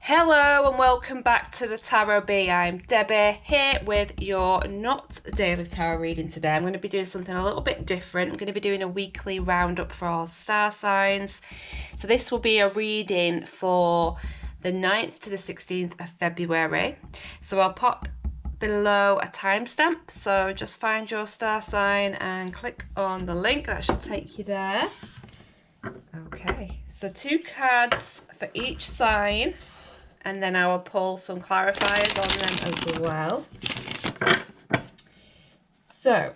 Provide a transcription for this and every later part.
Hello and welcome back to the Tarot Bee. I'm Debbie here with your not daily tarot reading today. I'm going to be doing something a little bit different. I'm going to be doing a weekly roundup for all star signs. So this will be a reading for the 9th to the 16th of February. So I'll pop below a timestamp. So just find your star sign and click on the link. That should take you there. Okay, so 2 cards for each sign. And then I will pull some clarifiers on them as well. So,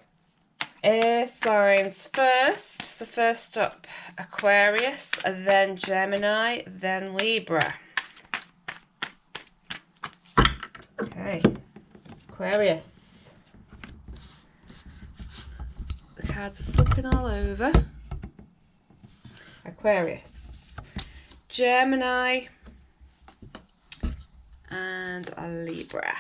air signs first. So first up, Aquarius, then Gemini, then Libra. Okay, Aquarius. The cards are slipping all over. Aquarius, Gemini, and a Libra.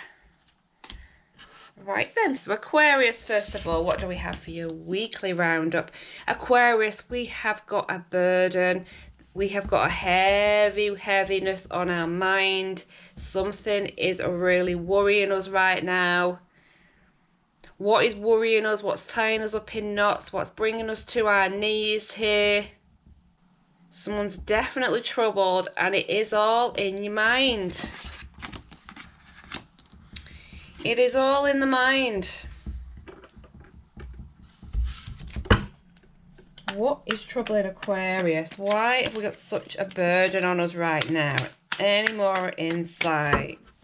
Right then, so Aquarius, first of all, what do we have for your weekly roundup? Aquarius, we have got a burden. We have got a heaviness on our mind. Something is really worrying us right now. What is worrying us? What's tying us up in knots? What's bringing us to our knees here? Someone's definitely troubled, and it is all in your mind. It is all in the mind. What is troubling Aquarius? Why have we got such a burden on us right now? Any more insights?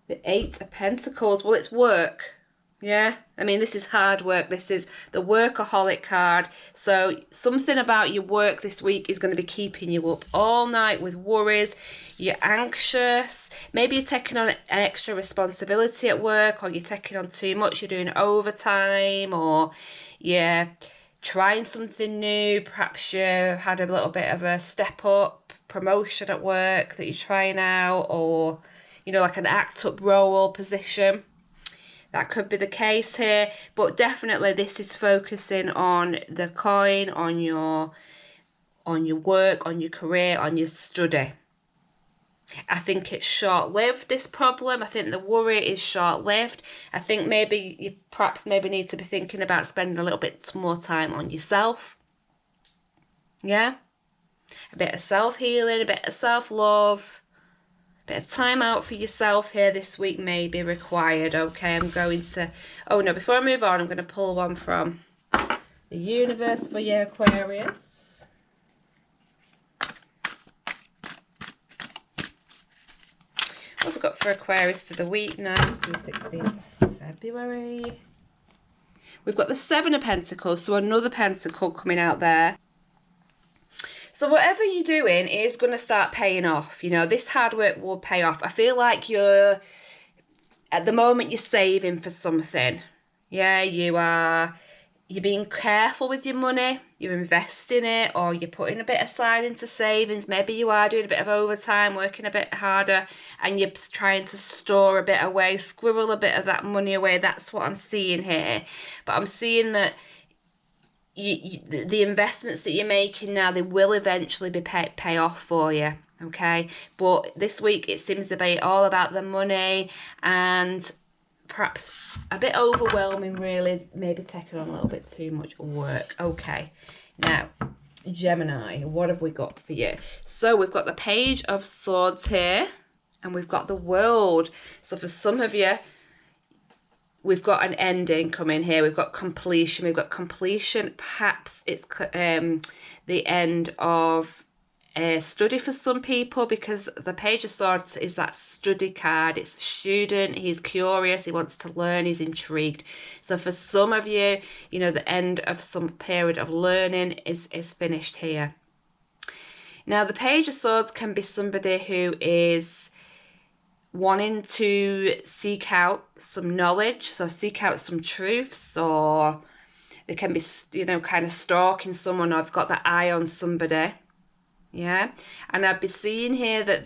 The 8 of Pentacles. Well, it's work. Yeah, I mean, this is hard work. This is the workaholic card. So something about your work this week is going to be keeping you up all night with worries. You're anxious. Maybe you're taking on an extra responsibility at work, or you're taking on too much. You're doing overtime, or you're trying something new. Perhaps you had a little bit of a step up promotion at work that you're trying out, or, you know, like an act up role position. That could be the case here, but definitely this is focusing on the coin, on your work, on your career, on your study. I think it's short-lived, this problem. I think the worry is short-lived. I think maybe you perhaps need to be thinking about spending a little bit more time on yourself. Yeah? A bit of self-healing, a bit of self-love. Bit of time out for yourself here this week may be required. Okay, I'm going to... Oh no, before I move on, I'm going to pull one from the universe for your Aquarius. What have we got for Aquarius for the week 9th to the 16th of February? We've got the 7 of Pentacles, so another pentacle coming out there. So whatever you're doing is going to start paying off. You know, this hard work will pay off. I feel like at the moment, you're saving for something. Yeah, you're being careful with your money. You're investing it, or you're putting a bit aside into savings. Maybe you are doing a bit of overtime, working a bit harder, and you're trying to store a bit away, squirrel a bit of that money away. That's what I'm seeing here. But I'm seeing that the investments that you're making now, they will eventually be pay off for you, okay? But this week it seems to be all about the money, and perhaps a bit overwhelming, really, maybe taking on a little bit too much work. Okay, now Gemini, what have we got for you? So we've got the Page of Swords here, and we've got the World. So for some of you, we've got an ending coming here. We've got completion. We've got completion. Perhaps it's the end of a study for some people, because the Page of Swords is that study card. It's a student. He's curious. He wants to learn. He's intrigued. So for some of you, you know, the end of some period of learning is finished here. Now, the Page of Swords can be somebody who is wanting to seek out some knowledge, so seek out some truths, or they can be, you know, kind of stalking someone, or I've got the eye on somebody. Yeah, and I'd be seeing here that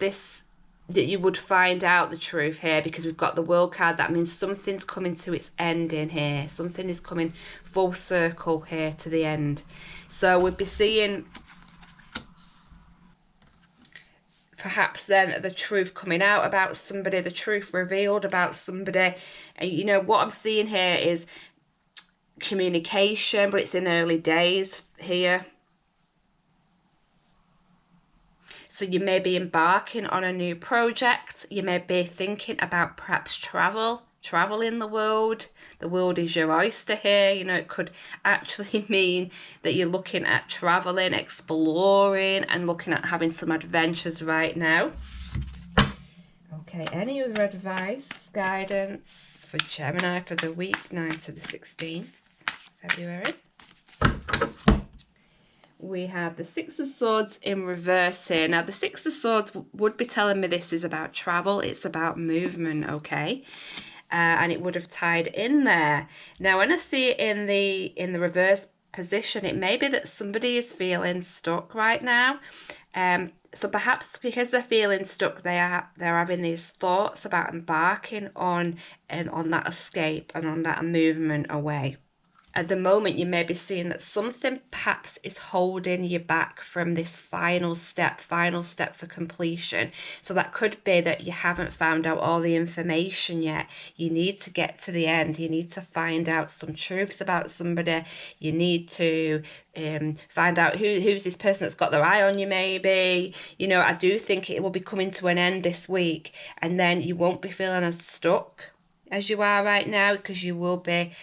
you would find out the truth here, because we've got the World card. That means something's coming to its end in here. Something is coming full circle here to the end. So we'd be seeing perhaps then the truth coming out about somebody, the truth revealed about somebody. And you know, what I'm seeing here is communication, but it's in early days here. So you may be embarking on a new project. You may be thinking about perhaps traveling the world. The world is your oyster here. You know, it could actually mean that you're looking at traveling, exploring, and looking at having some adventures right now. Okay, any other advice, guidance for Gemini for the week 9th to the 16th February? We have the Six of Swords in reverse here. Now, the Six of Swords would be telling me this is about travel. It's about movement, okay? And it would have tied in there. Now, when I see it in the reverse position, it may be that somebody is feeling stuck right now. So perhaps because they're feeling stuck, they're having these thoughts about embarking on that escape and on that movement away. At the moment, you may be seeing that something perhaps is holding you back from this final step for completion. So that could be that you haven't found out all the information yet. You need to get to the end. You need to find out some truths about somebody. You need to find out who's this person that's got their eye on you, maybe. You know, I do think it will be coming to an end this week, and then you won't be feeling as stuck as you are right now, because you will be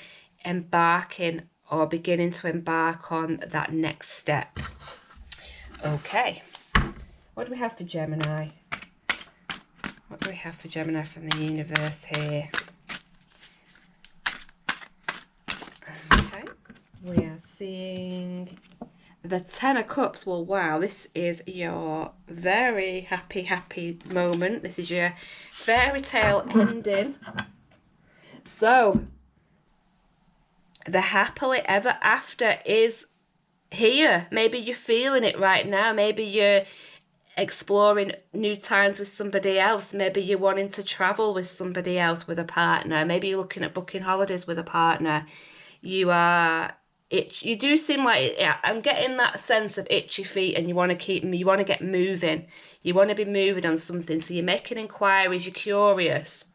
embarking or beginning to embark on that next step. Okay, what do we have for Gemini? What do we have for Gemini from the universe here? Okay, we are seeing the Ten of Cups. Well, wow, this is your very happy moment. This is your fairy tale ending. So the happily ever after is here. Maybe you're feeling it right now. Maybe you're exploring new times with somebody else. Maybe you're wanting to travel with somebody else, with a partner. Maybe you're looking at booking holidays with a partner. You do seem like, yeah, I'm getting that sense of itchy feet, and you want to get moving. You want to be moving on something. So you're making inquiries, you're curious.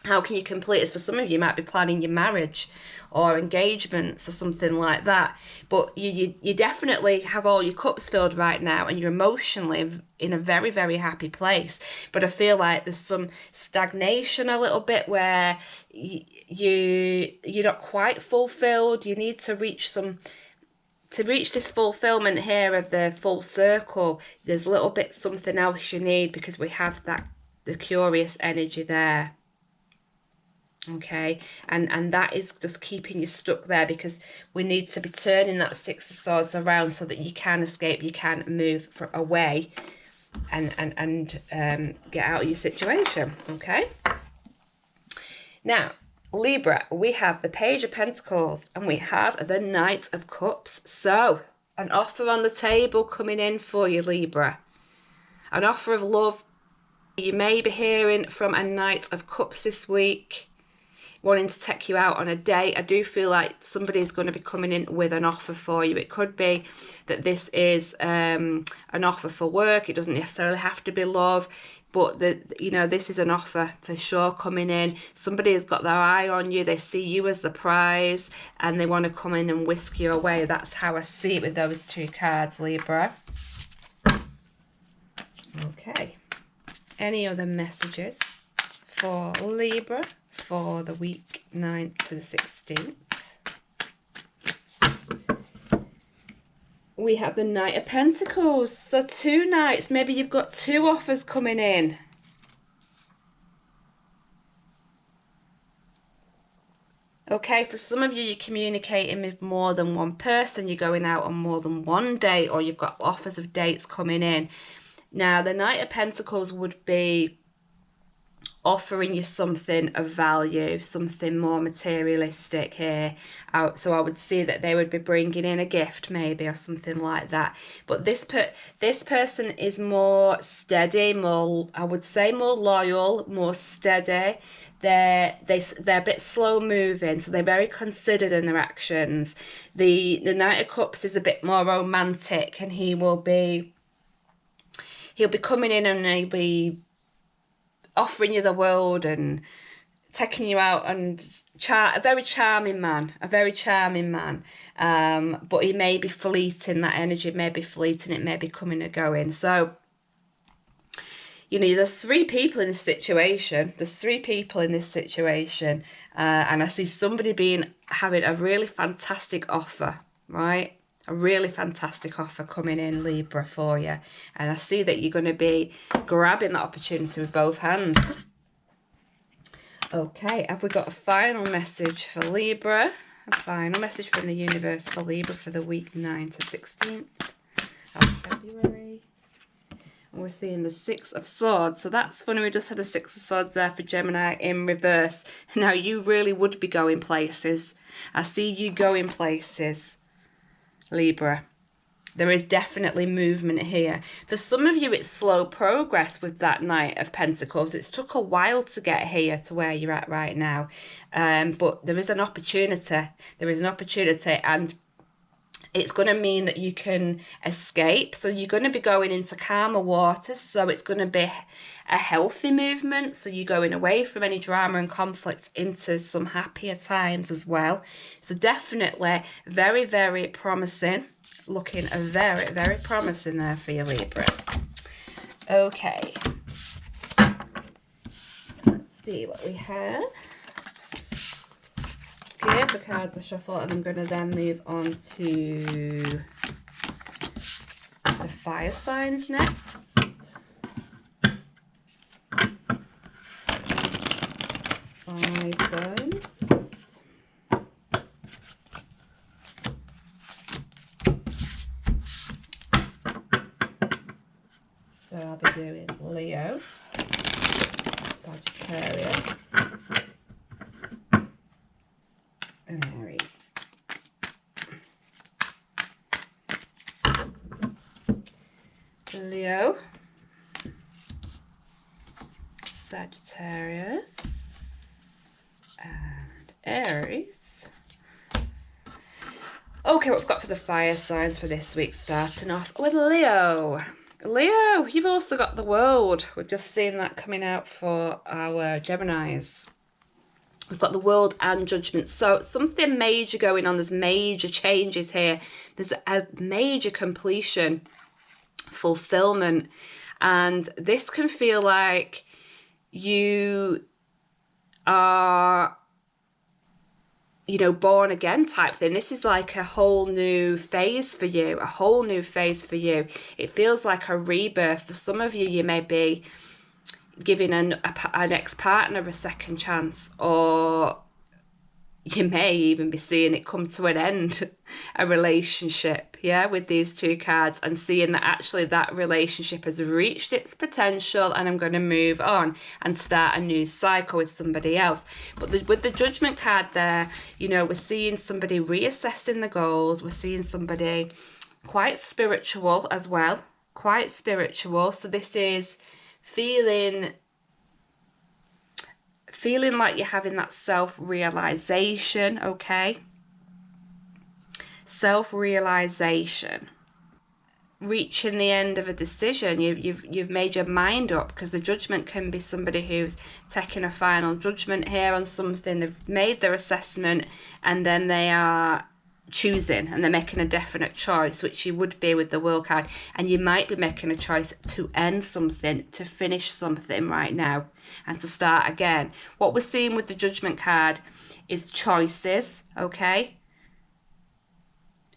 How can you complete this? For some of you, you might be planning your marriage or engagements or something like that. But you definitely have all your cups filled right now, and you're emotionally in a very, very happy place. But I feel like there's some stagnation a little bit, where you're not quite fulfilled. You need to reach this fulfillment here of the full circle. There's a little bit something else you need, because we have the curious energy there. Okay, and that is just keeping you stuck there, because we need to be turning that Six of Swords around so that you can escape, you can move away and get out of your situation. Okay, now Libra, we have the Page of Pentacles and we have the Knight of Cups. So an offer on the table coming in for you, Libra, an offer of love. You may be hearing from a Knight of Cups this week, wanting to take you out on a date. I do feel like somebody is going to be coming in with an offer for you. It could be that this is an offer for work. It doesn't necessarily have to be love, but this is an offer for sure coming in. Somebody has got their eye on you. They see you as the prize, and they want to come in and whisk you away. That's how I see it with those two cards, Libra. Okay. Any other messages for Libra for the week 9th to the 16th? We have the Knight of Pentacles. So 2 nights. Maybe you've got 2 offers coming in. Okay, for some of you, you're communicating with more than one person. You're going out on more than one date, or you've got offers of dates coming in. Now, the Knight of Pentacles would be offering you something of value, something more materialistic here. So I would see that they would be bringing in a gift maybe, or something like that. But this person is more steady, more, I would say, more loyal, more steady. They're a bit slow moving, so they're very considered in their actions. The Knight of Cups is a bit more romantic, and he will be he'll be coming in and he'll be offering you the world and taking you out, and a very charming man, but he may be fleeting. That energy may be fleeting, it may be coming and going. So, you know, there's three people in this situation, and I see somebody having a really fantastic offer, right? A really fantastic offer coming in, Libra, for you, and I see that you're going to be grabbing that opportunity with both hands. Okay, have we got a final message for Libra? A final message from the universe for Libra for the week 9 to 16th of February. And we're seeing the Six of Swords. So that's funny, we just had the Six of Swords there for Gemini in reverse. Now, you really would be going places. I see you going places, Libra. There is definitely movement here. For some of you, it's slow progress with that Knight of Pentacles. It's took a while to get here to where you're at right now. But there is an opportunity. And it's going to mean that you can escape. So you're going to be going into calmer waters. So it's going to be a healthy movement. So you're going away from any drama and conflicts into some happier times as well. So definitely very, very promising. Looking very, very promising there for you, Libra. Okay. Let's see what we have. Give the cards a shuffle, and I'm going to then move on to the fire signs next. Fire signs. So I'll be doing Leo, Sagittarius, and Aries. Leo, Sagittarius, and Aries. Okay, what we've got for the fire signs for this week, starting off with Leo. Leo, you've also got the World. We've just seen that coming out for our Geminis. We've got the World and Judgment. So something major going on. There's major changes here. There's a major completion, fulfillment. And this can feel like you are, you know, born again type thing. This is like a whole new phase for you, It feels like a rebirth. For some of you, you may be giving an ex-partner a second chance, or you may even be seeing it come to an end, a relationship, yeah, with these two cards, and seeing that actually that relationship has reached its potential and I'm going to move on and start a new cycle with somebody else. But with the Judgment card there, you know, we're seeing somebody reassessing the goals. We're seeing somebody quite spiritual as well, So this is feeling like you're having that self-realization, okay? Self-realization. Reaching the end of a decision. You've made your mind up, because the Judgment can be somebody who's taking a final judgment here on something. They've made their assessment and then they are choosing, and they're making a definite choice, which you would be with the World card. And you might be making a choice to end something, to finish something right now, and to start again. What we're seeing with the Judgment card is choices, okay?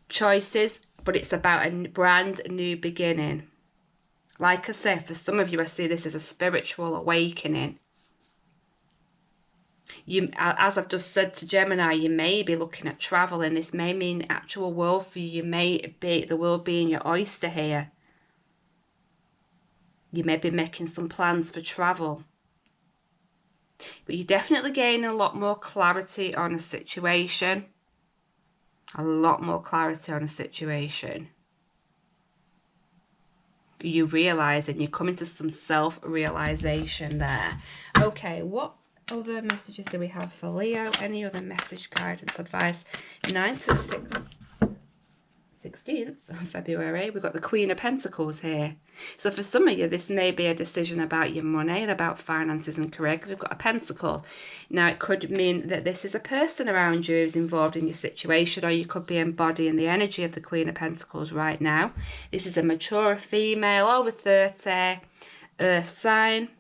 Choices, but it's about a brand new beginning. Like I say, for some of you, I see this as a spiritual awakening. You, as I've just said to Gemini, you may be looking at traveling. This may mean the actual world for you. You may be the world being your oyster here. You may be making some plans for travel. But you're definitely gaining a lot more clarity on a situation. You realise, and you're coming to some self-realisation there. Okay, what other messages do we have for Leo? Any other message, guidance, advice? 9 to 16th of February, we've got the Queen of Pentacles here. So for some of you, this may be a decision about your money and about finances and career, because we've got a pentacle. Now, it could mean that this is a person around you who's involved in your situation, or you could be embodying the energy of the Queen of Pentacles right now. This is a mature female, over 30, earth sign.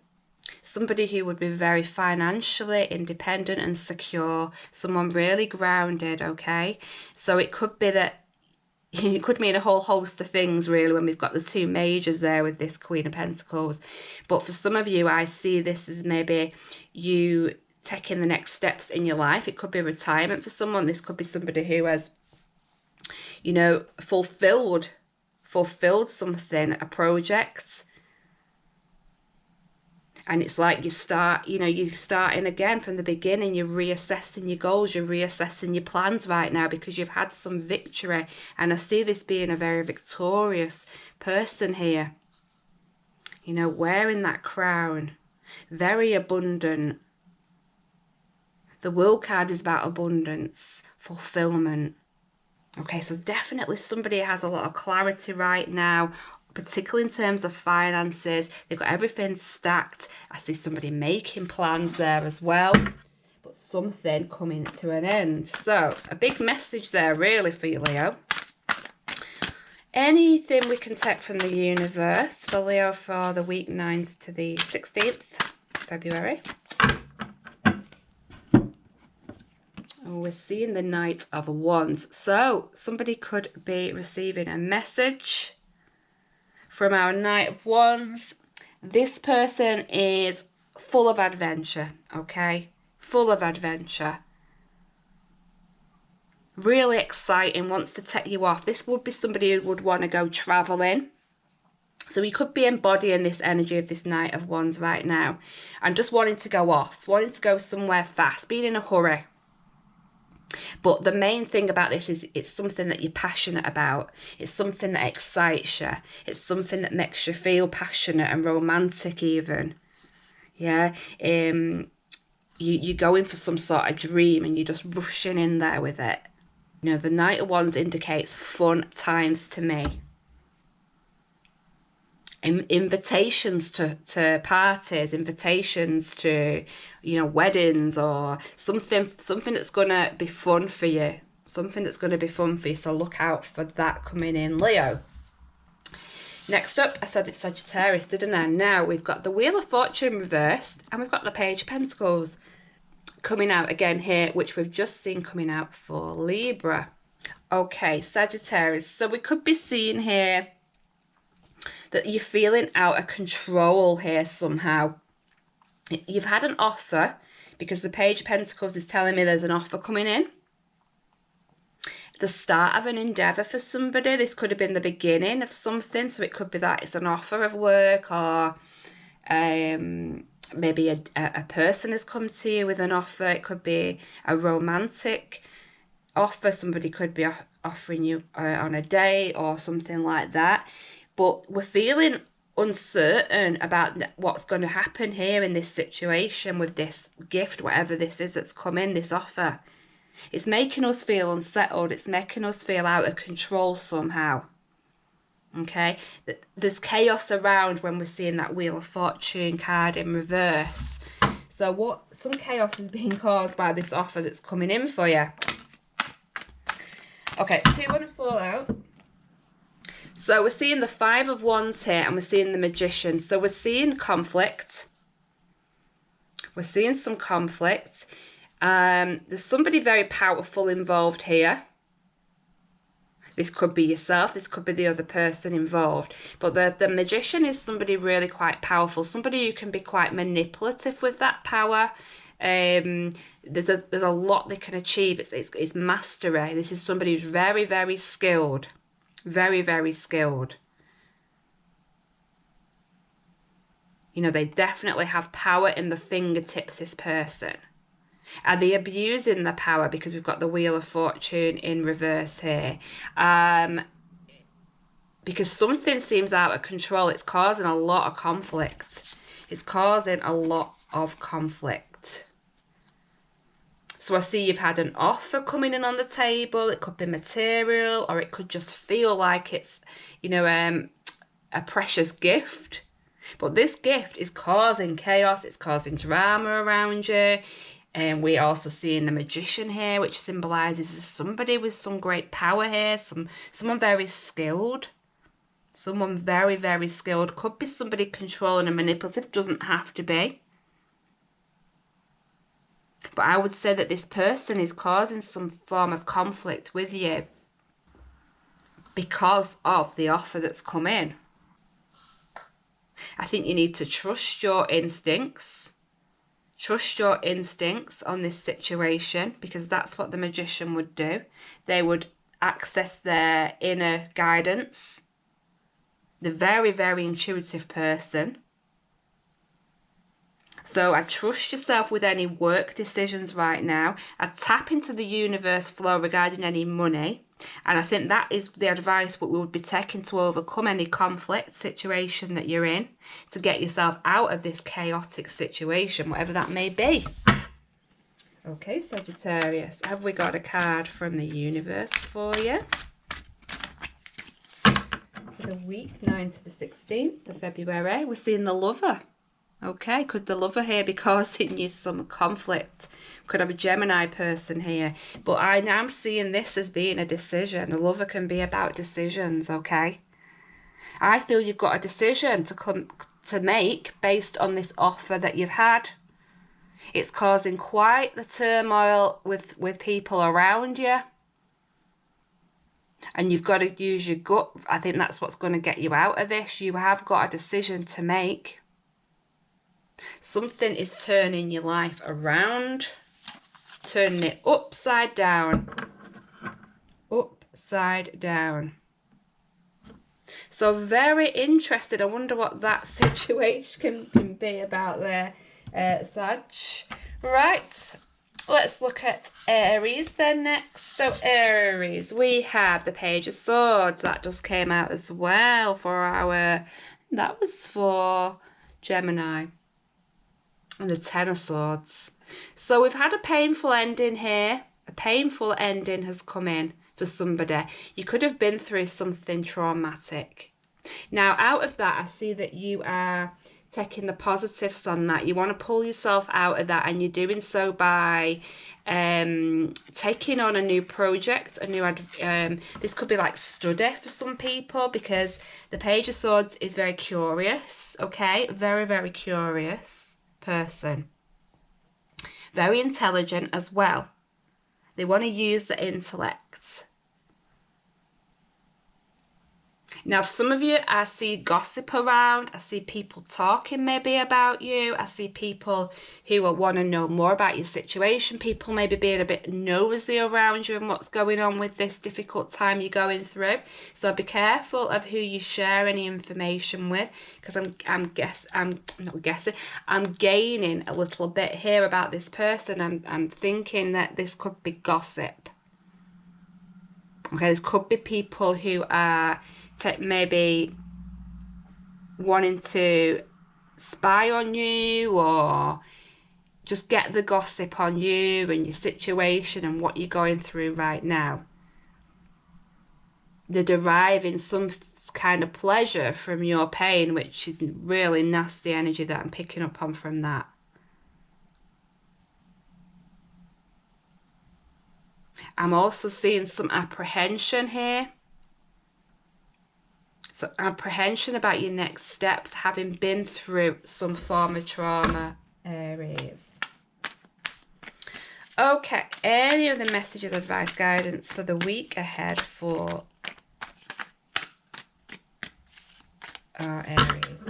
Somebody who would be very financially independent and secure. Someone really grounded, okay? So it could be that it could mean a whole host of things, really, when we've got the two majors there with this Queen of Pentacles. But for some of you, I see this as maybe you taking the next steps in your life. It could be retirement for someone. This could be somebody who has, you know, fulfilled something, a project. And it's like you start, you know, you're starting again from the beginning. You're reassessing your goals. You're reassessing your plans right now because you've had some victory. And I see this being a very victorious person here. You know, wearing that crown. Very abundant. The World card is about abundance, fulfillment. Okay, so definitely somebody has a lot of clarity right now, particularly in terms of finances. They've got everything stacked. I see somebody making plans there as well, but something coming to an end. So a big message there really for you, Leo. Anything we can take from the universe for Leo for the week 9th to the 16th February. We're seeing the Knight of Wands. So somebody could be receiving a message from our Knight of Wands. This person is full of adventure, okay? Full of adventure. Really exciting, wants to take you off. This would be somebody who would want to go traveling. So we could be embodying this energy of this Knight of Wands right now. And just wanting to go off, wanting to go somewhere fast, being in a hurry. But the main thing about this is it's something that you're passionate about. It's something that excites you. It's something that makes you feel passionate and romantic even. Yeah. You're going for some sort of dream and you're just rushing in there with it. You know, the Knight of Wands indicates fun times to me. Invitations to parties, invitations to, you know, weddings, or something that's going to be fun for you. Something that's going to be fun for you. So look out for that coming in, Leo. Next up, I said it's Sagittarius, didn't I? Now we've got the Wheel of Fortune reversed and we've got the Page of Pentacles coming out again here, which we've just seen coming out for Libra. Okay, Sagittarius. So we could be seeing here that you're feeling out of control here somehow. You've had an offer, because the Page of Pentacles is telling me there's an offer coming in. The start of an endeavour for somebody. This could have been the beginning of something. So it could be that it's an offer of work, or maybe a person has come to you with an offer. It could be a romantic offer. Somebody could be offering you on a date or something like that. But we're feeling uncertain about what's going to happen here in this situation with this gift, whatever this is that's come in, this offer. It's making us feel unsettled. It's making us feel out of control somehow. Okay? There's chaos around when we're seeing that Wheel of Fortune card in reverse. So some chaos is being caused by this offer that's coming in for you. Okay, 2 want to fall out. So we're seeing the Five of Wands here, and we're seeing the Magician. So we're seeing conflict. We're seeing some conflict. There's somebody very powerful involved here. This could be yourself. This could be the other person involved. But the Magician is somebody really quite powerful. Somebody who can be quite manipulative with that power. There's a lot they can achieve. It's mastery. This is somebody who's very, very skilled. Very, very skilled. You know, they definitely have power in the fingertips, this person. Are they abusing the power? Because we've got the Wheel of Fortune in reverse here. Because something seems out of control. It's causing a lot of conflict. It's causing a lot of conflict. So I see you've had an offer coming in on the table. It could be material, or it could just feel like it's, you know, a precious gift. But this gift is causing chaos. It's causing drama around you. And we're also seeing the Magician here, which symbolises somebody with some great power here. Someone very skilled. Someone very, very skilled. Could be somebody controlling and manipulative. Doesn't have to be. But I would say that this person is causing some form of conflict with you because of the offer that's come in. I think you need to trust your instincts. Trust your instincts on this situation, because that's what the Magician would do. They would access their inner guidance. The very, very intuitive person. So I trust yourself with any work decisions right now. I tap into the universe flow regarding any money. And I think that is the advice what we would be taking to overcome any conflict situation that you're in, to get yourself out of this chaotic situation, whatever that may be. Okay, Sagittarius, have we got a card from the universe for you? For the week 9 to the 16th of February, we're seeing the Lover. Okay, could the Lover here be causing you some conflict? Could have a Gemini person here. But I'm seeing this as being a decision. The Lover can be about decisions, okay? I feel you've got a decision to make based on this offer that you've had. It's causing quite the turmoil with people around you. And you've got to use your gut. I think that's what's going to get you out of this. You have got a decision to make. Something is turning your life around, turning it upside down, upside down. So very interested. I wonder what that situation can be about there, Sag. Right, let's look at Aries then next. So Aries, we have the Page of Swords. That just came out as well for our, that was for Gemini. And the Ten of Swords. So we've had a painful ending here. A painful ending has come in for somebody. You could have been through something traumatic. Now, out of that, I see that you are taking the positives on that. You want to pull yourself out of that, and you're doing so by taking on a new project, this could be like study for some people, because the Page of Swords is very curious, okay? Very, very curious person. Very intelligent as well. They want to use the intellect. Now, some of you, I see gossip around. I see people talking maybe about you. I see people who will want to know more about your situation. People maybe being a bit nosy around you and what's going on with this difficult time you're going through. So be careful of who you share any information with, because I'm gaining a little bit here about this person. I'm thinking that this could be gossip. Okay, this could be people who are maybe wanting to spy on you, or just get the gossip on you and your situation and what you're going through right now. They're deriving some kind of pleasure from your pain, which is really nasty energy that I'm picking up on from that. I'm also seeing some apprehension here. So apprehension about your next steps, having been through some form of trauma, Aries. Okay, any other messages, advice, guidance for the week ahead for our Aries?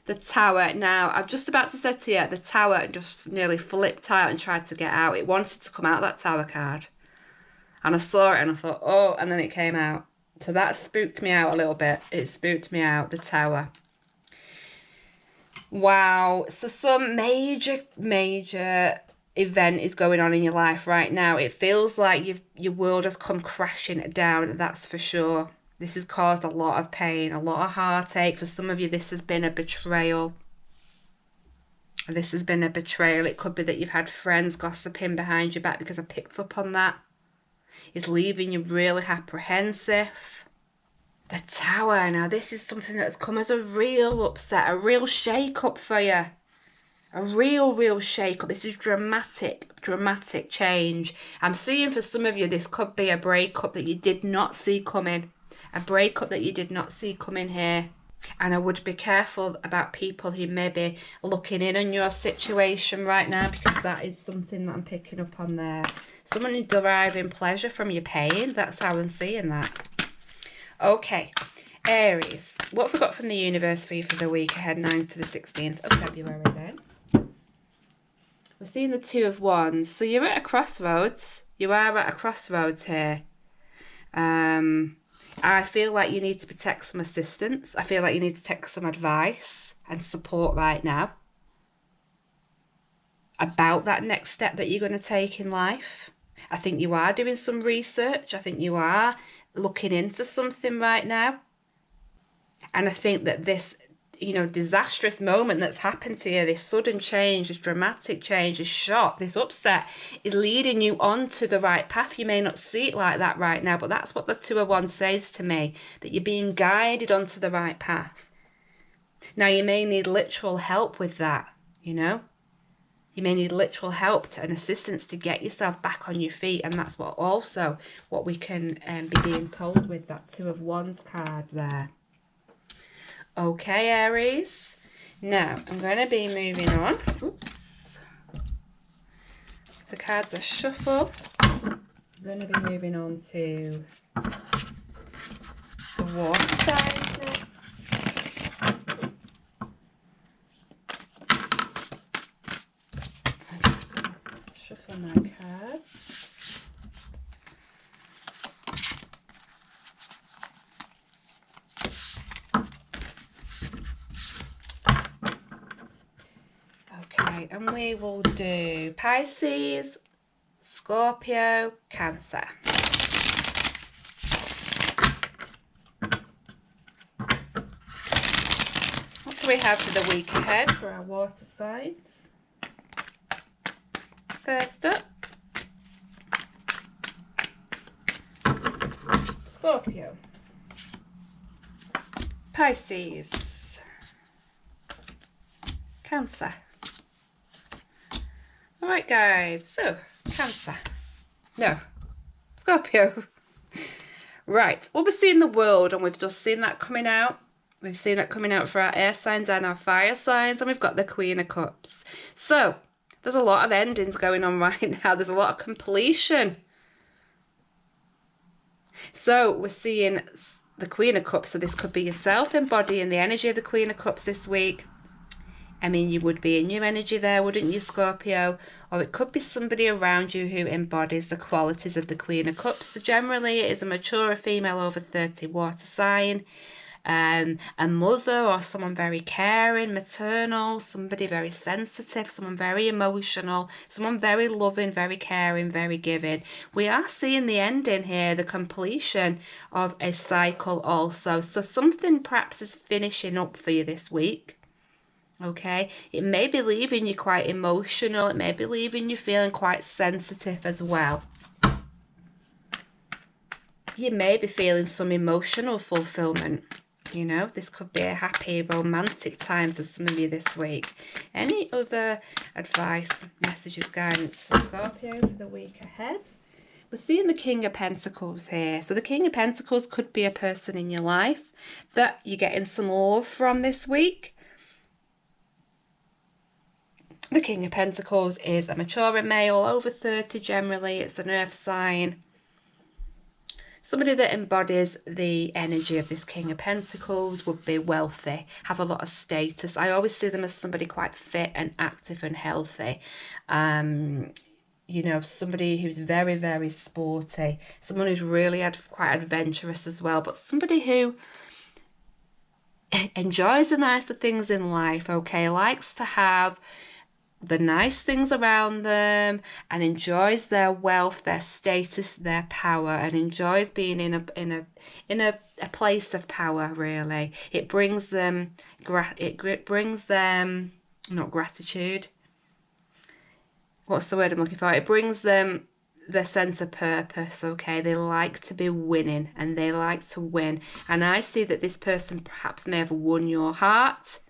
The Tower. Now, I'm just about to say to you, the Tower just nearly flipped out and tried to get out. It wanted to come out, that Tower card. And I saw it and I thought, oh, and then it came out. So that spooked me out a little bit. It spooked me out, the Tower. Wow. So some major event is going on in your life right now. It feels like your world has come crashing down, that's for sure. This has caused a lot of pain, a lot of heartache. For some of you, this has been a betrayal. This has been a betrayal. It could be that you've had friends gossiping behind your back, because I picked up on that. It's leaving you really apprehensive. The Tower. Now, this is something that's come as a real upset, a real shake-up for you. A real shake-up. This is dramatic change. I'm seeing for some of you, this could be a breakup that you did not see coming. A breakup that you did not see coming here. And I would be careful about people who may be looking in on your situation right now, because that is something that I'm picking up on there. Someone who's deriving pleasure from your pain. That's how I'm seeing that. Okay, Aries. What have we got from the universe for you for the week ahead, 9th to the 16th of February then? We're seeing the Two of Wands. So you're at a crossroads. You are at a crossroads here. I feel like you need to protect some assistance. I feel like you need to take some advice and support right now about that next step that you're going to take in life. I think you are doing some research. I think you are looking into something right now. And I think that this, disastrous moment that's happened to you, this sudden change, this dramatic change, this shock, this upset, is leading you onto the right path. You may not see it like that right now, but that's what the Two of Wands says to me, that you're being guided onto the right path. Now, you may need literal help with that, You may need literal help and assistance to get yourself back on your feet, and that's what we can be being told with that Two of Wands card there. Okay, Aries. Now, I'm going to be moving on. Oops. The cards are shuffled. I'm going to be moving on to the water signs next. I'll just shuffle my cards. Okay, and we will do Pisces, Scorpio, Cancer. What do we have for the week ahead for our water signs? First up, Scorpio, Pisces, Cancer. Alright guys, so Cancer, no, Scorpio. Right, well, we're seeing the World, and we've just seen that coming out. We've seen that coming out for our air signs and our fire signs, and we've got the Queen of Cups. So there's a lot of endings going on right now. There's a lot of completion. So we're seeing the Queen of Cups, so this could be yourself embodying the energy of the Queen of Cups this week. I mean, you would be in your energy there, wouldn't you, Scorpio? Or it could be somebody around you who embodies the qualities of the Queen of Cups. So generally, it is a mature female over 30 water sign, a mother or someone very caring, maternal, somebody very sensitive, someone very emotional, someone very loving, very caring, very giving. We are seeing the ending here, the completion of a cycle also. So something perhaps is finishing up for you this week. Okay, it may be leaving you quite emotional. It may be leaving you feeling quite sensitive as well. You may be feeling some emotional fulfillment. This could be a happy, romantic time for some of you this week. Any other advice, messages, guidance for Scorpio for the week ahead? We're seeing the King of Pentacles here. So the King of Pentacles could be a person in your life that you're getting some love from this week. The King of Pentacles is a mature male, over 30 generally. It's an earth sign. Somebody that embodies the energy of this King of Pentacles would be wealthy, have a lot of status. I always see them as somebody quite fit and active and healthy. Somebody who's very, very sporty. Someone who's really quite adventurous as well. But somebody who enjoys the nicer things in life, okay? Likes to have the nice things around them and enjoys their wealth, their status, their power, and enjoys being in a place of power. Really, it brings them not gratitude. What's the word I'm looking for? It brings them their sense of purpose, okay? They like to be winning and they like to win. And I see that this person perhaps may have won your heart,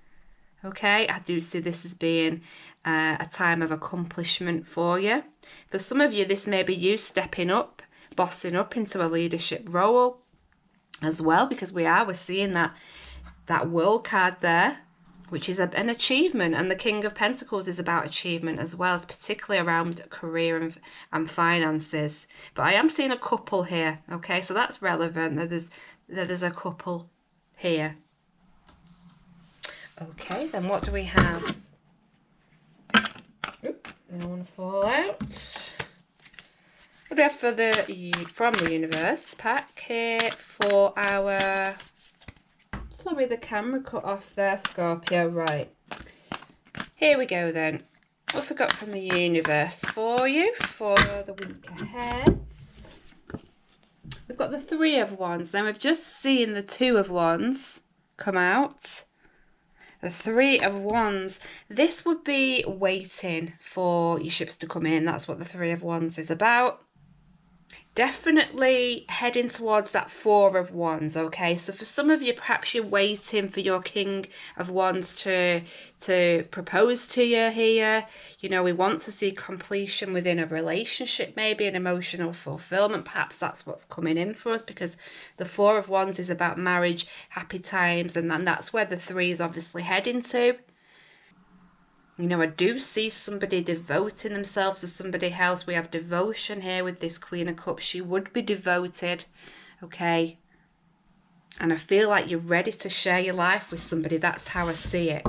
okay? I do see this as being a time of accomplishment for you. For some of you, this may be you stepping up, bossing up into a leadership role as well, because we're seeing that World card there, which is an achievement, and the King of Pentacles is about achievement as well, it's particularly around career and finances. But I am seeing a couple here, okay, so that's relevant that there's a couple here. Okay, then what do we have? Oop, I don't want to fall out. What do we have for from the universe pack here for our... Sorry, the camera cut off there, Scorpio. Right. Here we go then. What have we got from the universe for you for the week ahead? We've got the Three of Wands. Then we've just seen the Two of Wands come out. The Three of Wands. This would be waiting for your ships to come in. That's what the Three of Wands is about. Definitely heading towards that Four of Wands, okay? So for some of you, perhaps you're waiting for your King of Wands to propose to you here. You know, we want to see completion within a relationship, maybe an emotional fulfillment. Perhaps that's what's coming in for us, because the Four of Wands is about marriage, happy times, and then that's where the Three is obviously heading to. You know, I do see somebody devoting themselves to somebody else. We have devotion here with this Queen of Cups. She would be devoted, okay? And I feel like you're ready to share your life with somebody. That's how I see it.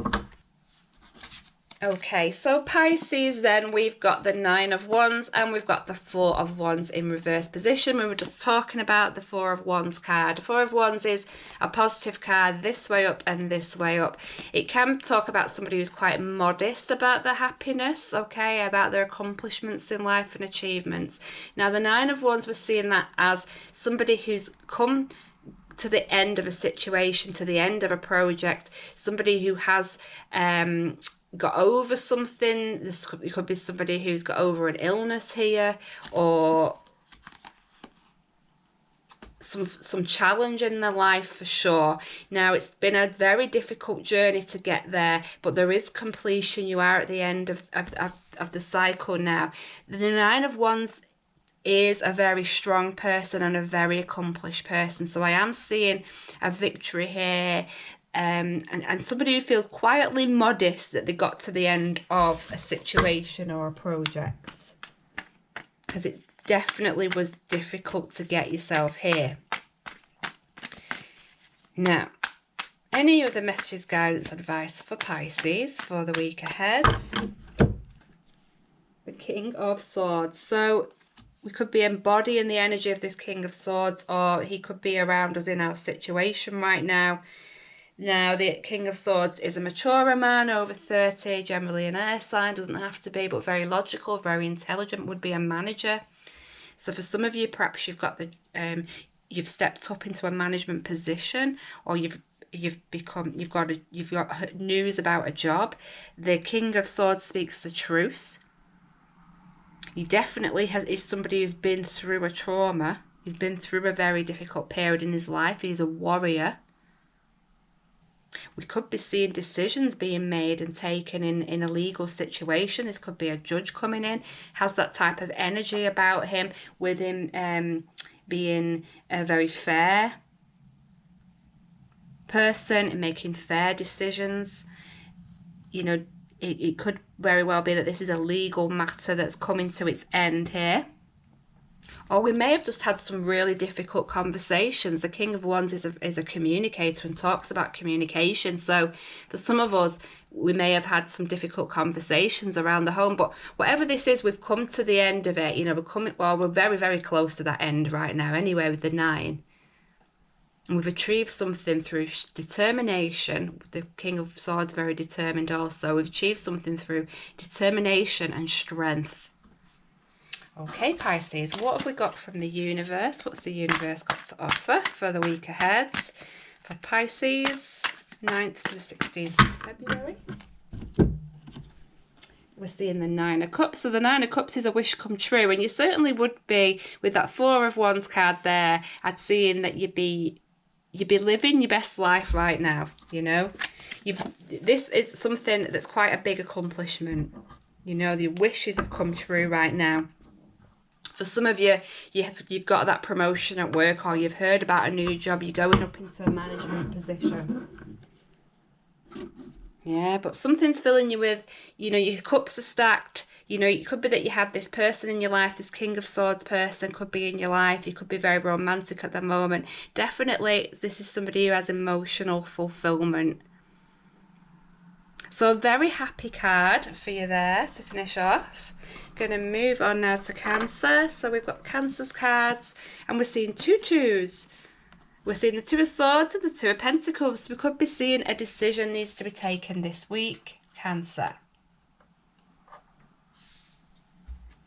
Okay, so Pisces then, we've got the Nine of Wands and we've got the Four of Wands in reverse position. We were just talking about the Four of Wands card. The Four of Wands is a positive card, this way up and this way up. It can talk about somebody who's quite modest about their happiness, okay, about their accomplishments in life and achievements. Now, the Nine of Wands, we're seeing that as somebody who's come to the end of a situation, to the end of a project, somebody who has got over something. This could be somebody who's got over an illness here, or some challenge in their life for sure. Now, it's been a very difficult journey to get there, but there is completion. You are at the end of the cycle now. The Nine of Wands is a very strong person and a very accomplished person. So I am seeing a victory here. And somebody who feels quietly modest that they got to the end of a situation or a project, because it definitely was difficult to get yourself here. Now, any other messages, guidance, advice for Pisces for the week ahead? The King of Swords. So we could be embodying the energy of this King of Swords, or he could be around us in our situation right now. Now, the King of Swords is a maturer man, over 30, generally an air sign, doesn't have to be, but very logical, very intelligent, would be a manager. So for some of you, perhaps you've got you've stepped up into a management position, or you've got news about a job. The King of Swords speaks the truth. He definitely is somebody who's been through a trauma. He's been through a very difficult period in his life. He's a warrior. We could be seeing decisions being made and taken in a legal situation. This could be a judge coming in, has that type of energy about him, with him being a very fair person and making fair decisions. You know, it could very well be that this is a legal matter that's coming to its end here. Or we may have just had some really difficult conversations. The King of Wands is a communicator and talks about communication. So for some of us, we may have had some difficult conversations around the home. But whatever this is, we've come to the end of it. You know, we're very, very close to that end right now anyway with the 9. And we've achieved something through determination. The King of Swords, very determined also. We've achieved something through determination and strength. Okay, Pisces, what have we got from the universe? What's the universe got to offer for the week ahead? For Pisces, 9th to the 16th of February. we're seeing the Nine of Cups. So the Nine of Cups is a wish come true, and you certainly would be with that Four of Wands card there. I'd seeing that you'd be living your best life right now. You know, this is something that's quite a big accomplishment. You know, the wishes have come true right now. For some of you, you've got that promotion at work, or you've heard about a new job. You're going up into a management position. Yeah, but something's filling you with, you know, your cups are stacked. You know, it could be that you have this person in your life, this King of Swords person could be in your life. You could be very romantic at the moment. Definitely, this is somebody who has emotional fulfillment. So a very happy card for you there to finish off. Going to move on now to Cancer. So we've got Cancer's cards, and we're seeing two twos. We're seeing the Two of Swords and the Two of Pentacles. We could be seeing a decision needs to be taken this week, Cancer.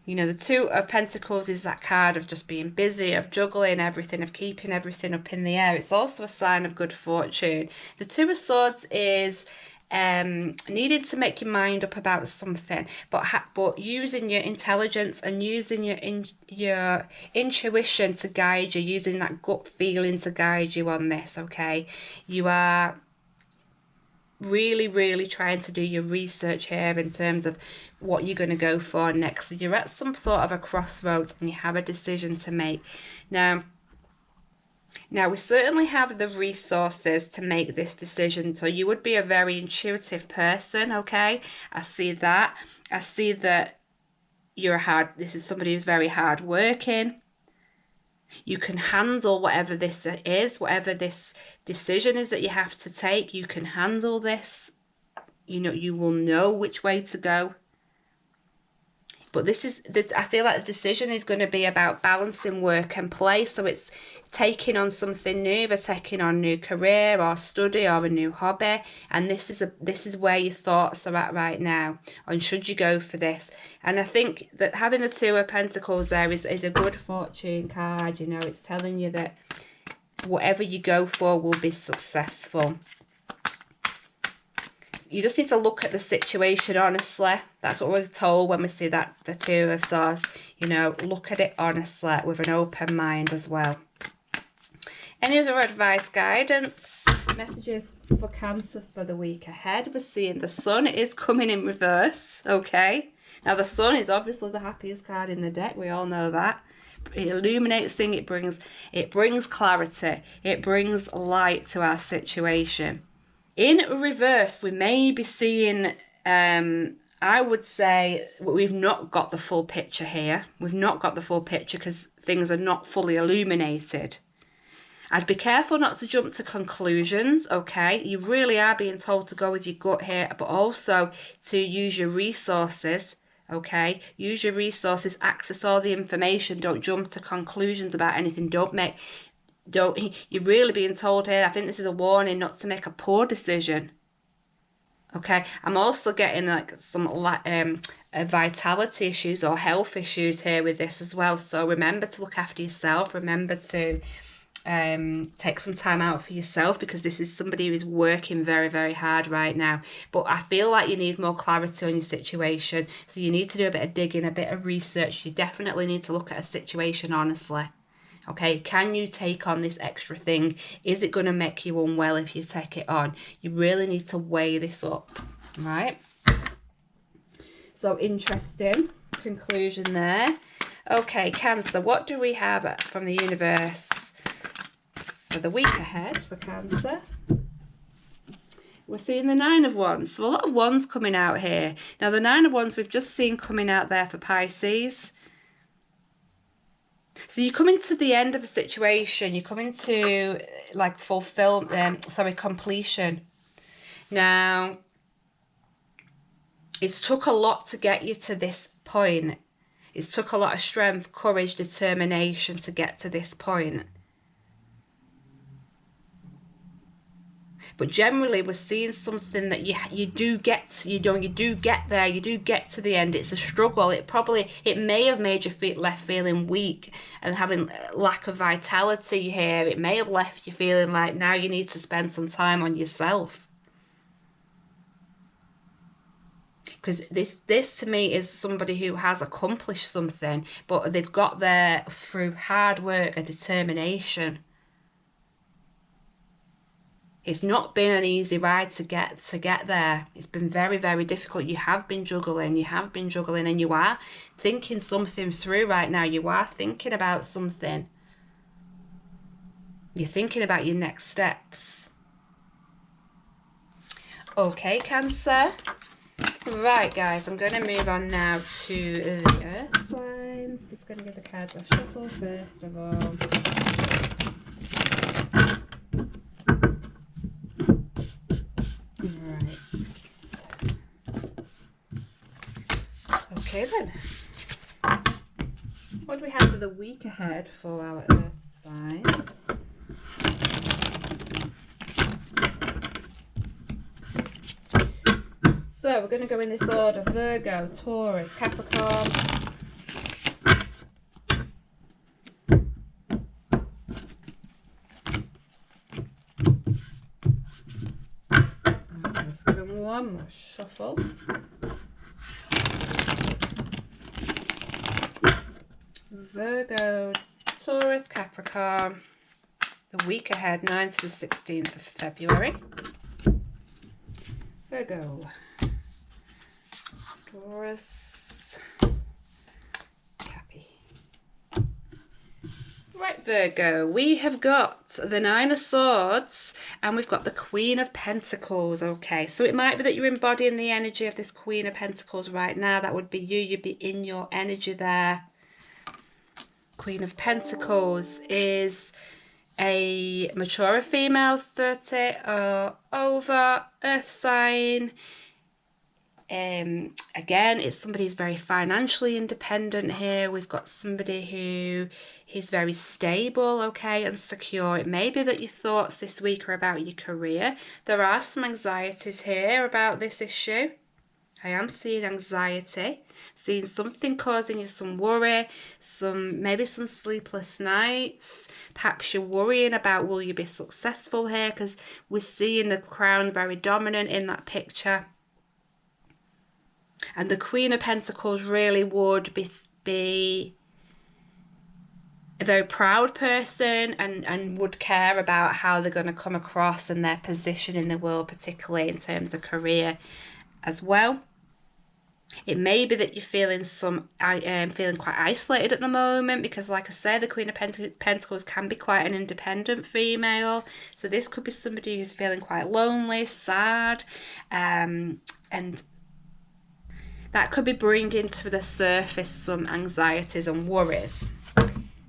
You know, the Two of Pentacles is that card of just being busy, of juggling everything, of keeping everything up in the air. It's also a sign of good fortune. The Two of Swords is needing to make your mind up about something, but using your intelligence and using your intuition to guide you, using that gut feeling to guide you on this. Okay, you are really trying to do your research here in terms of what you're going to go for next. So you're at some sort of a crossroads and you have a decision to make. Now, we certainly have the resources to make this decision. So you would be a very intuitive person, okay? I see that. I see that this is somebody who's very hardworking. You can handle whatever this is, whatever this decision is that you have to take. You can handle this. You know, you will know which way to go. But I feel like the decision is going to be about balancing work and play. So it's taking on something new, either taking on a new career or study or a new hobby. And this is where your thoughts are at right now on should you go for this. And I think that having the Two of Pentacles there is a good fortune card. You know, it's telling you that whatever you go for will be successful. You just need to look at the situation honestly. That's what we're told when we see that the Two of Swords. You know, look at it honestly with an open mind as well. Any other advice, guidance, messages for Cancer for the week ahead? We're seeing the Sun is coming in reverse, okay? Now, the Sun is obviously the happiest card in the deck. We all know that. It illuminates things. It brings clarity. It brings light to our situation. In reverse, we may be seeing, I would say, we've not got the full picture here. We've not got the full picture because things are not fully illuminated. I'd be careful not to jump to conclusions, okay? You really are being told to go with your gut here, but also to use your resources, okay? Use your resources, access all the information. Don't jump to conclusions about anything. You're really being told here, I think this is a warning not to make a poor decision. Okay, I'm also getting like some vitality issues or health issues here with this as well. So remember to look after yourself. Remember to take some time out for yourself, because this is somebody who is working very hard right now. But I feel like you need more clarity on your situation. So you need to do a bit of digging, a bit of research. You definitely need to look at a situation honestly. Okay, can you take on this extra thing? Is it going to make you unwell if you take it on? You really need to weigh this up, right? So interesting conclusion there. Okay, Cancer, what do we have from the universe for the week ahead for Cancer? We're seeing the Nine of Wands. So a lot of Wands coming out here. Now, the Nine of Wands we've just seen coming out there for Pisces. So you're coming to the end of a situation. You're coming to like completion. Now, it's took a lot to get you to this point. It's took a lot of strength, courage, determination to get to this point. But generally, we're seeing something that you do get there, you do get to the end. It's a struggle. It may have made you left feeling weak and having lack of vitality here. It may have left you feeling like now you need to spend some time on yourself. because this to me is somebody who has accomplished something, but they've got there through hard work and determination. It's not been an easy ride to get there. It's been very, very difficult. You have been juggling, and you are thinking something through right now. You are thinking about something. You're thinking about your next steps. Okay, Cancer. Right, guys, I'm going to move on now to the Earth signs. Just going to give the cards a shuffle first of all. Right. Okay then. What do we have for the week ahead for our Earth signs? So we're going to go in this order: Virgo, Taurus, Capricorn, let's give them one more shuffle. Virgo, Taurus, Capricorn, the week ahead, 9th to 16th of February. Virgo, Taurus, Cappy. Right, Virgo, we have got the Nine of Swords and we've got the Queen of Pentacles. Okay, so it might be that you're embodying the energy of this Queen of Pentacles right now. That would be you. You'd be in your energy there. Queen of Pentacles is a mature female, 30 or over, earth sign. Again, it's somebody who's very financially independent here. We've got somebody who is very stable, okay, and secure. It may be that your thoughts this week are about your career. There are some anxieties here about this issue. I am seeing anxiety, seeing something causing you some worry, maybe some sleepless nights. Perhaps you're worrying about, will you be successful here? Because we're seeing the crown very dominant in that picture. And the Queen of Pentacles really would be a very proud person and would care about how they're going to come across and their position in the world, particularly in terms of career as well. It may be that you're feeling feeling quite isolated at the moment because, like I said, the Queen of Pentacles can be quite an independent female. So this could be somebody who's feeling quite lonely, sad, and that could be bringing to the surface some anxieties and worries.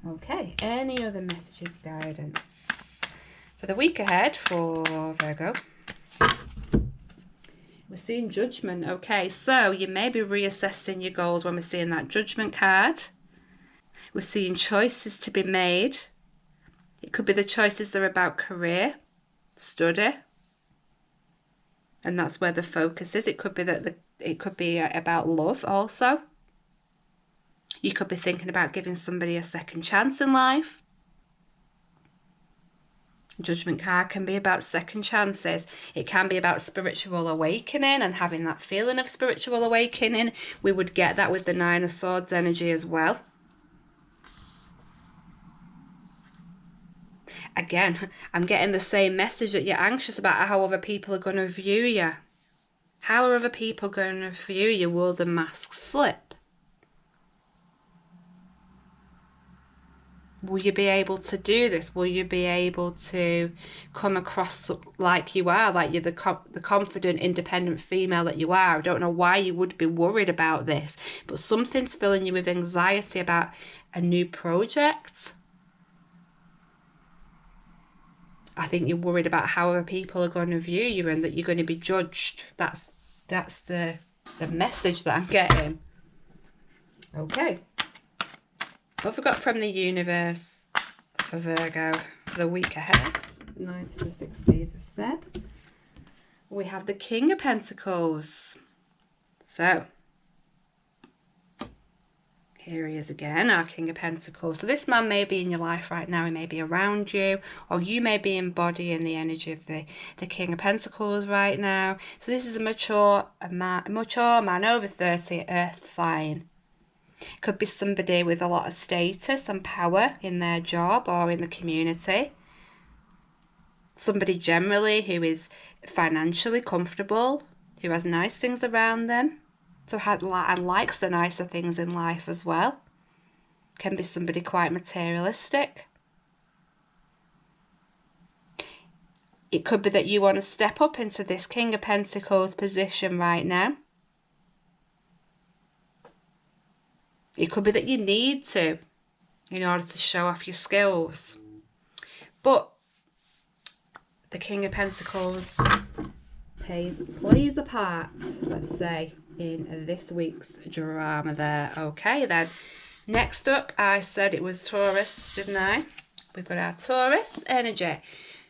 Okay, any other messages, guidance for the week ahead for Virgo? We're seeing Judgment. Okay, so you may be reassessing your goals when we're seeing that Judgment card. We're seeing choices to be made. It could be the choices that are about career, study, and that's where the focus is. It could be that it could be about love also. You could be thinking about giving somebody a second chance in life. Judgment card can be about second chances. It can be about spiritual awakening and having that feeling of spiritual awakening. We would get that with the Nine of Swords energy as well. Again, I'm getting the same message that you're anxious about how other people are going to view you. How are other people going to view you? Will the mask slip? Will you be able to do this? Will you be able to come across like you are, like you're the confident, independent female that you are? I don't know why you would be worried about this, but something's filling you with anxiety about a new project. I think you're worried about how other people are going to view you and that you're going to be judged. That's the message that I'm getting. Okay. What have we got from the universe for Virgo for the week ahead, 9th to the 16th of Feb? We have the King of Pentacles. So, Here he is again, our King of Pentacles. So this man may be in your life right now, he may be around you, or you may be embodying the energy of the King of Pentacles right now. So this is a mature man over 30, earth sign. Could be somebody with a lot of status and power in their job or in the community. Somebody generally who is financially comfortable, who has nice things around them. So and likes the nicer things in life as well. Can be somebody quite materialistic. It could be that you want to step up into this King of Pentacles position right now. It could be that you need to in order to show off your skills. But the King of Pentacles plays a part, let's say, in this week's drama there. Okay, then. Next up, I said it was Taurus, didn't I? We've got our Taurus energy.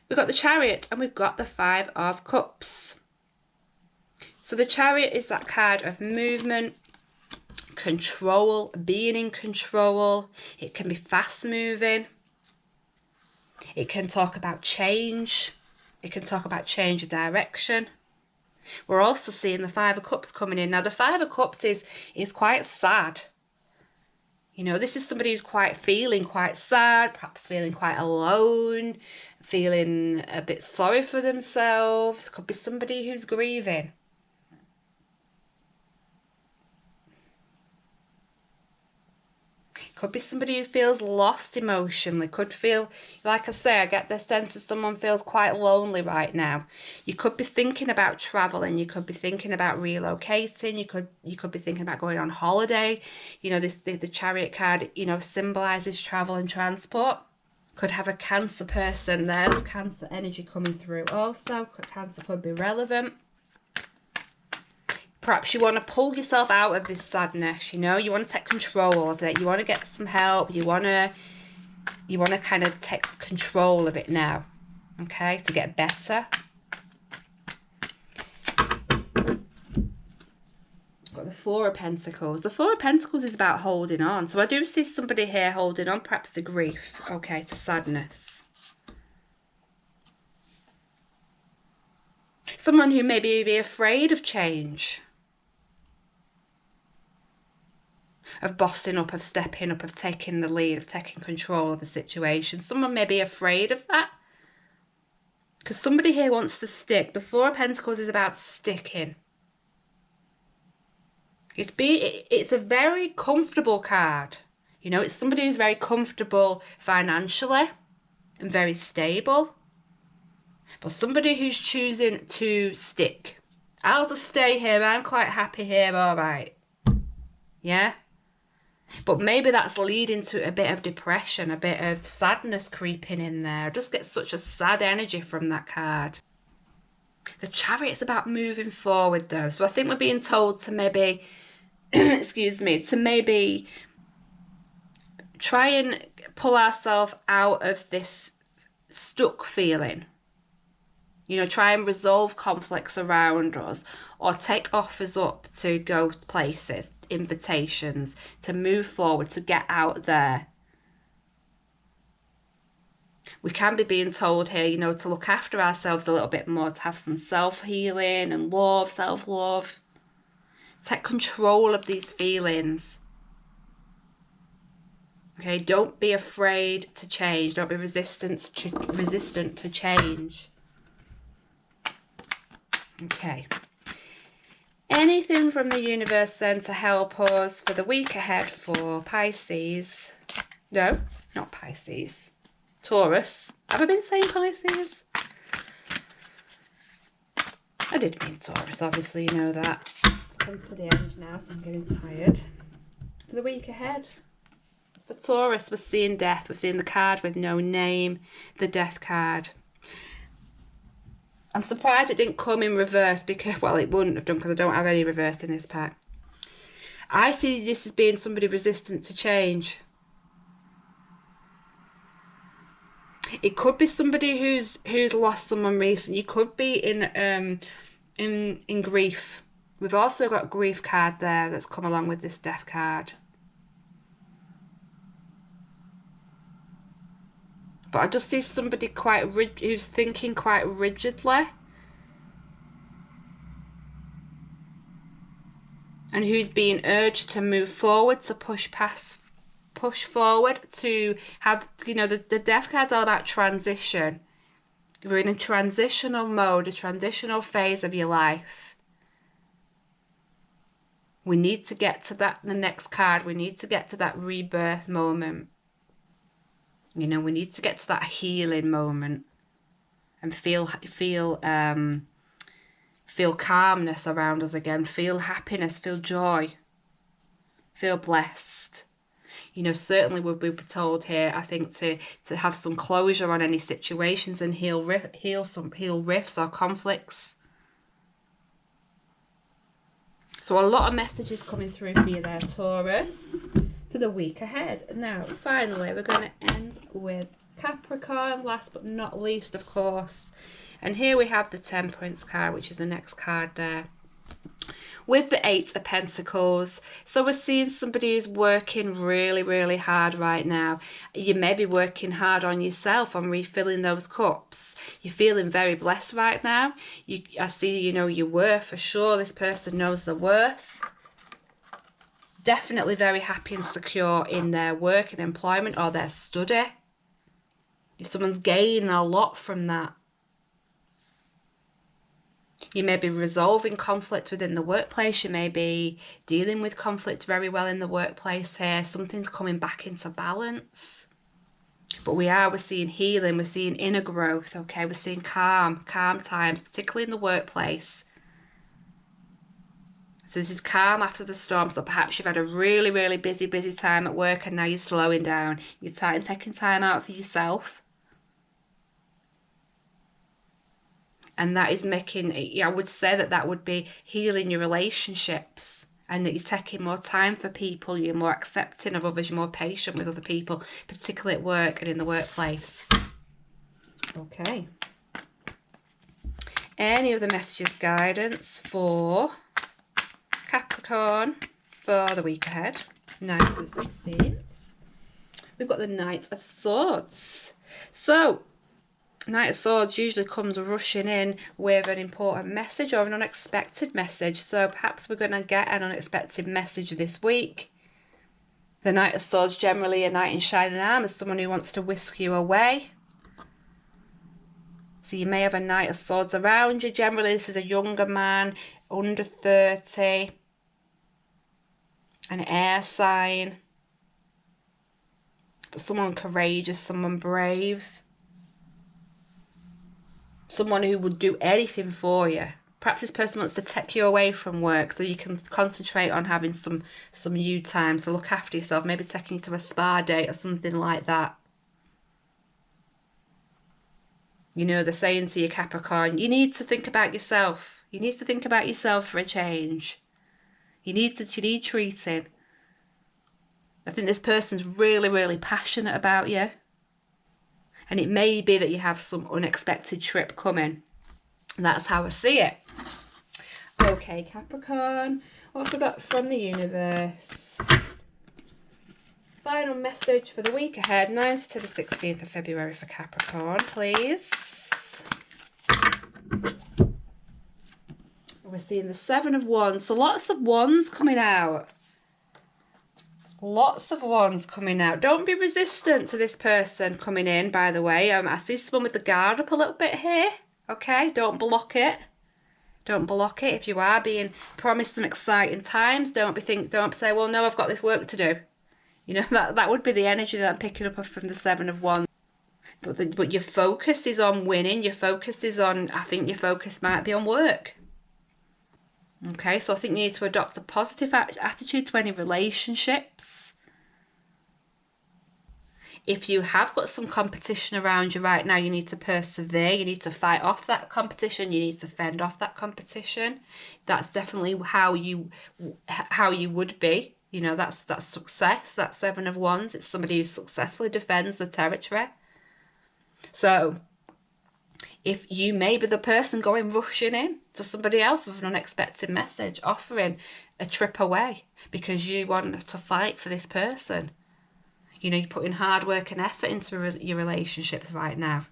We've got the Chariot and we've got the Five of Cups. So the Chariot is that card of movement, control, being in control. It can be fast moving. It can talk about change. It can talk about change of direction. We're also seeing the Five of Cups coming in. Now, the Five of Cups is quite sad. You know, this is somebody who's feeling quite sad, perhaps feeling quite alone, feeling a bit sorry for themselves. Could be somebody who's grieving. Could be somebody who feels lost emotionally. Could feel, like I say, I get the sense that someone feels quite lonely right now. You could be thinking about traveling. You could be thinking about relocating. You could be thinking about going on holiday. You know, the Chariot card, you know, symbolises travel and transport. Could have a Cancer person there. There's Cancer energy coming through also. Cancer could be relevant. Perhaps you want to pull yourself out of this sadness, you know. You want to take control of it. You want to get some help. You want to kind of take control of it now, okay, to get better. Got the Four of Pentacles. The Four of Pentacles is about holding on. So I do see somebody here holding on, perhaps to grief, okay, to sadness. Someone who maybe be afraid of change. Of bossing up, of stepping up, of taking the lead, of taking control of the situation. Someone may be afraid of that. Because somebody here wants to stick. The Four of Pentacles is about sticking. It's a very comfortable card. You know, it's somebody who's very comfortable financially and very stable. But somebody who's choosing to stick. I'll just stay here. I'm quite happy here. All right. Yeah? But maybe that's leading to a bit of depression, a bit of sadness creeping in there. I just get such a sad energy from that card. The Chariot's about moving forward, though. So I think we're being told to maybe, excuse me, to maybe try and pull ourselves out of this stuck feeling. You know, try and resolve conflicts around us or take offers up to go places, invitations, to move forward, to get out there. We can be being told here, you know, to look after ourselves a little bit more, to have some self-healing and love, self-love. Take control of these feelings. Okay, don't be afraid to change. Don't be resistant to change. Okay. Anything from the universe then to help us for the week ahead for Pisces? No, not Pisces. Taurus. Have I been saying Pisces? I did mean Taurus, obviously, you know that. I've come to the end now, so I'm getting tired. For the week ahead. For Taurus, we're seeing death. We're seeing the card with no name, the death card. I'm surprised it didn't come in reverse because, well, it wouldn't have done because I don't have any reverse in this pack. I see this as being somebody resistant to change. It could be somebody who's lost someone recent. You could be in grief. We've also got grief card there that's come along with this death card. But I just see somebody who's thinking quite rigidly. And who's being urged to move forward, to push forward, to have, you know, the Death card's all about transition. We're in a transitional mode, a transitional phase of your life. We need to get to that, the next card, we need to get to that rebirth moment. You know, we need to get to that healing moment and feel calmness around us again, feel happiness, feel joy, feel blessed. You know, certainly we'll be told here, I think, to have some closure on any situations and heal rifts or conflicts. So a lot of messages coming through for you there, Taurus, for the week ahead. Now, finally, we're going to end with Capricorn, last but not least, of course. And here we have the Temperance card, which is the next card there, with the Eight of Pentacles. So we're seeing somebody who's working really, really hard right now. You may be working hard on yourself, on refilling those cups. You're feeling very blessed right now. I see, you know, your worth for sure. This person knows their worth. Definitely very happy and secure in their work and employment or their study. Someone's gaining a lot from that. You may be resolving conflict within the workplace. You may be dealing with conflict very well in the workplace here. Something's coming back into balance. But we're seeing healing. We're seeing inner growth, okay? We're seeing calm times, particularly in the workplace. So this is calm after the storm. So perhaps you've had a really, really busy time at work and now you're slowing down. You're taking time out for yourself. And that is making, I would say that would be healing your relationships, and that you're taking more time for people, you're more accepting of others, you're more patient with other people, particularly at work and in the workplace. Okay. Any other messages, guidance for Capricorn for the week ahead, 9th to the 16th. We've got the Knight of Swords. So, Knight of Swords usually comes rushing in with an important message or an unexpected message. So perhaps we're going to get an unexpected message this week. The Knight of Swords, generally a knight in shining armour, is someone who wants to whisk you away. So you may have a Knight of Swords around you. Generally this is a younger man, under 30, an air sign, but someone courageous, someone brave. Someone who would do anything for you. Perhaps this person wants to take you away from work so you can concentrate on having some you time to look after yourself. Maybe taking you to a spa date or something like that. You know, they're saying to you, Capricorn, you need to think about yourself. You need to think about yourself for a change. You need treating. I think this person's really, really passionate about you. And it may be that you have some unexpected trip coming. That's how I see it. Okay, Capricorn. What have we got from the universe? Final message for the week ahead, 9th to the 16th of February for Capricorn, please. We're seeing the 7 of Wands. So lots of Wands coming out. Lots of Wands coming out. Don't be resistant to this person coming in, by the way. I see someone with the guard up a little bit here. Okay, don't block it. Don't block it. If you are being promised some exciting times, don't say, well, no, I've got this work to do. You know, that would be the energy that I'm picking up from the 7 of Wands. But your focus is on winning. Your focus is on, I think your focus might be on work. Okay, so I think you need to adopt a positive attitude to any relationships. If you have got some competition around you right now, you need to persevere. You need to fight off that competition. You need to fend off that competition. That's definitely how you would be. You know, that's success. That 7 of Wands. It's somebody who successfully defends the territory. So if you may be the person rushing in to somebody else with an unexpected message, offering a trip away because you want to fight for this person. You know, you're putting hard work and effort into your relationships right now.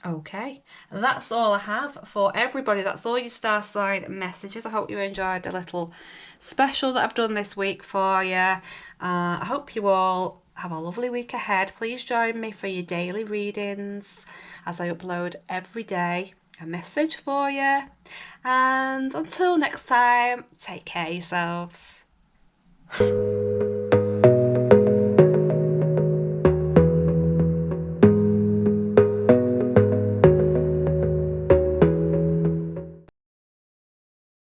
Okay, that's all I have for everybody. That's all your star sign messages. I hope you enjoyed a little special that I've done this week for you. I hope you all have a lovely week ahead. Please join me for your daily readings as I upload every day a message for you. And until next time, take care of yourselves.